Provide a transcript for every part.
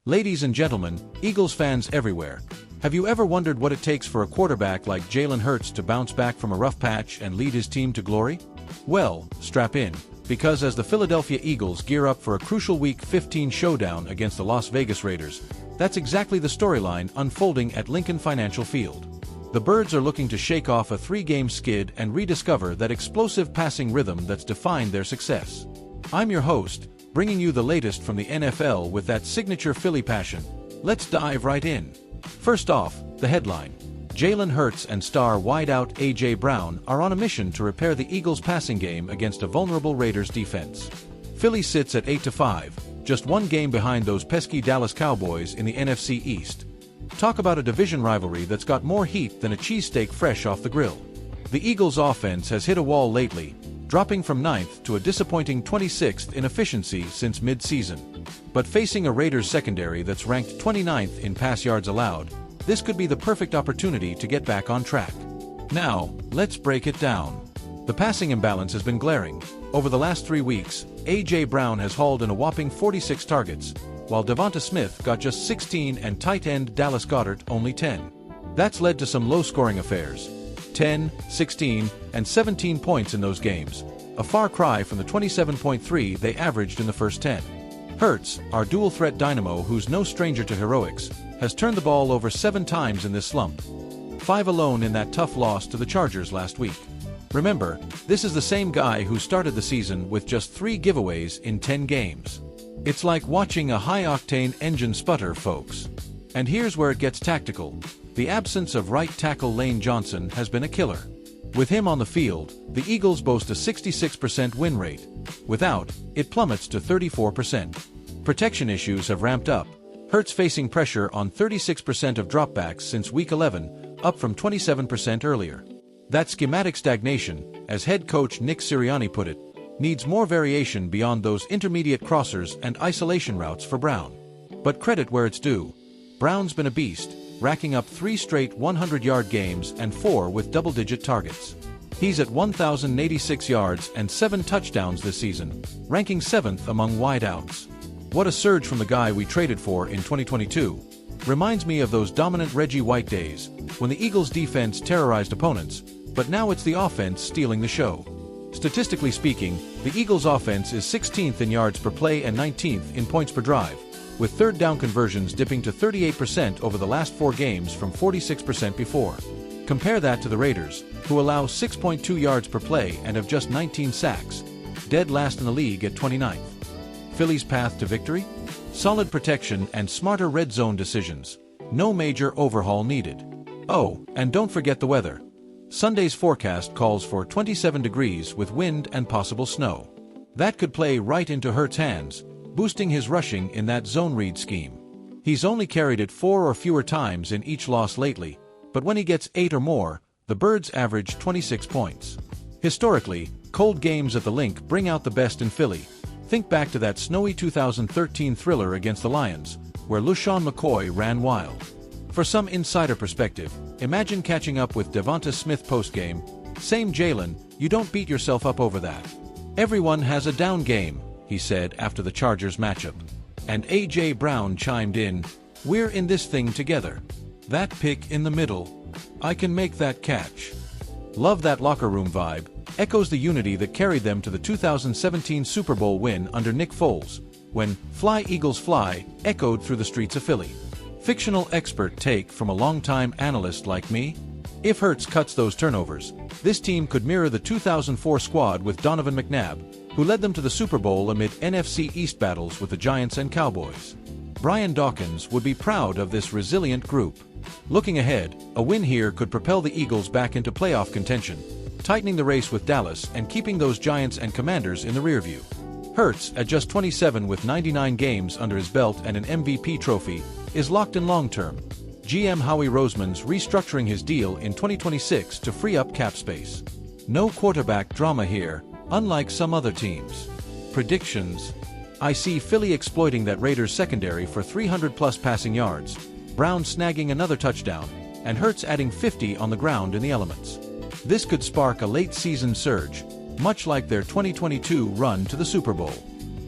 Ladies and gentlemen, Eagles fans everywhere, have you ever wondered what it takes for a quarterback like Jalen Hurts to bounce back from a rough patch and lead his team to glory? Well, strap in, because as the Philadelphia Eagles gear up for a crucial Week 15 showdown against the Las Vegas Raiders, that's exactly the storyline unfolding at Lincoln Financial Field. The Birds are looking to shake off a 3-game skid and rediscover that explosive passing rhythm that's defined their success. I'm your host, bringing you the latest from the NFL with that signature Philly passion. Let's dive right in. First off, the headline. Jalen Hurts and star wideout A.J. Brown are on a mission to repair the Eagles' passing game against a vulnerable Raiders defense. Philly sits at 8-5, just one game behind those pesky Dallas Cowboys in the NFC East. Talk about a division rivalry that's got more heat than a cheesesteak fresh off the grill. The Eagles' offense has hit a wall lately, dropping from 9th to a disappointing 26th in efficiency since mid-season. But facing a Raiders secondary that's ranked 29th in pass yards allowed, this could be the perfect opportunity to get back on track. Now, let's break it down. The passing imbalance has been glaring. Over the last 3 weeks, A.J. Brown has hauled in a whopping 46 targets, while Devonta Smith got just 16 and tight end Dallas Goedert only 10. That's led to some low-scoring affairs. 10, 16, and 17 points in those games, a far cry from the 27.3 they averaged in the first 10. Hurts, our dual-threat dynamo who's no stranger to heroics, has turned the ball over 7 times in this slump. 5 alone in that tough loss to the Chargers last week. Remember, this is the same guy who started the season with just 3 giveaways in 10 games. It's like watching a high-octane engine sputter, folks. And here's where it gets tactical. The absence of right tackle Lane Johnson has been a killer. With him on the field, the Eagles boast a 66% win rate. Without, it plummets to 34%. Protection issues have ramped up. Hurts facing pressure on 36% of dropbacks since Week 11, up from 27% earlier. That schematic stagnation, as head coach Nick Sirianni put it, needs more variation beyond those intermediate crossers and isolation routes for Brown. But credit where it's due. Brown's been a beast, racking up 3 straight 100-yard games and 4 with double-digit targets. He's at 1,086 yards and 7 touchdowns this season, ranking 7th among wideouts. What a surge from the guy we traded for in 2022. Reminds me of those dominant Reggie White days, when the Eagles' defense terrorized opponents, but now it's the offense stealing the show. Statistically speaking, the Eagles' offense is 16th in yards per play and 19th in points per drive, with third down conversions dipping to 38% over the last 4 games from 46% before. Compare that to the Raiders, who allow 6.2 yards per play and have just 19 sacks, dead last in the league at 29th. Philly's path to victory? Solid protection and smarter red zone decisions. No major overhaul needed. Oh, and don't forget the weather. Sunday's forecast calls for 27 degrees with wind and possible snow. That could play right into Hurts' hands, boosting his rushing in that zone read scheme. He's only carried it 4 or fewer times in each loss lately, but when he gets 8 or more, the Birds average 26 points. Historically, cold games at the Link bring out the best in Philly. Think back to that snowy 2013 thriller against the Lions, where LeSean McCoy ran wild. For some insider perspective, imagine catching up with Devonta Smith postgame. Same Jalen, you don't beat yourself up over that. Everyone has a down game, he said after the Chargers matchup. And A.J. Brown chimed in, "We're in this thing together. That pick in the middle. I can make that catch." Love that locker room vibe. Echoes the unity that carried them to the 2017 Super Bowl win under Nick Foles, when "Fly Eagles Fly" echoed through the streets of Philly. Fictional expert take from a longtime analyst like me? If Hurts cuts those turnovers, this team could mirror the 2004 squad with Donovan McNabb, who led them to the Super Bowl amid NFC East battles with the Giants and Cowboys. Brian Dawkins would be proud of this resilient group. Looking ahead, a win here could propel the Eagles back into playoff contention, tightening the race with Dallas and keeping those Giants and Commanders in the rearview. Hurts, at just 27 with 99 games under his belt and an MVP trophy, is locked in long-term. GM Howie Roseman's restructuring his deal in 2026 to free up cap space. No quarterback drama here, unlike some other teams. Predictions? I see Philly exploiting that Raiders secondary for 300-plus passing yards, Brown snagging another touchdown, and Hurts adding 50 on the ground in the elements. This could spark a late-season surge, much like their 2022 run to the Super Bowl.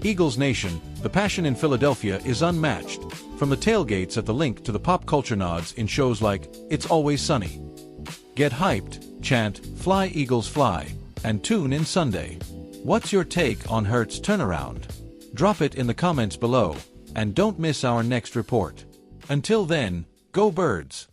Eagles Nation, The passion in Philadelphia is unmatched, from the tailgates at the Link to the pop culture nods in shows like It's Always Sunny. Get hyped, chant, "Fly Eagles Fly," and tune in Sunday. What's your take on Hurts' turnaround? Drop it in the comments below, and don't miss our next report. Until then, go Birds!